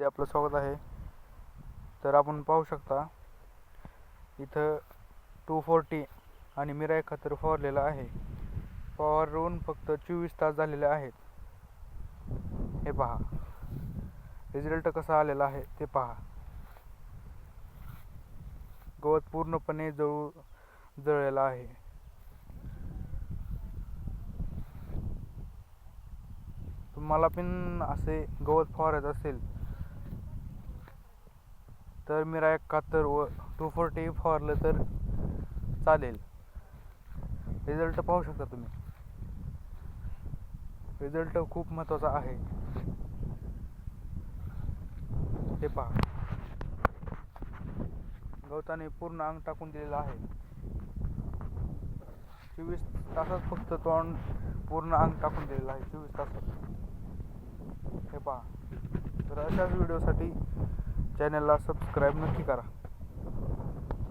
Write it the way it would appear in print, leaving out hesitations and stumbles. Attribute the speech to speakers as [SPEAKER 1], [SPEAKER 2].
[SPEAKER 1] ते आपलं स्वागत आहे. तर आपण पाहू शकता इथं 240 आणि मिराय खतर फवारलेलं आहे. फवारून फक्त 24 तास झालेले आहेत. हे पहा, रिझल्ट कसा आलेला आहे ते पहा. गवत पूर्णपणे जळलेलं आहे. तुम्हाला पण असे गवत फवारायचं असेल तर मिराय खतर व 240 फवारलं तर चालेल. रिझल्ट पाहू शकता तुम्ही. रिझल्ट खूप महत्त्वाचा आहे. हे पहा, गवताने पूर्ण अंग टाकून दिलेलं आहे. 24 तासात फक्त तोंड पूर्ण अंग टाकून दिलेलं आहे. 24 तासात. हे पहा. तर अशाच व्हिडिओसाठी चॅनलला सबस्क्राईब नक्की करा.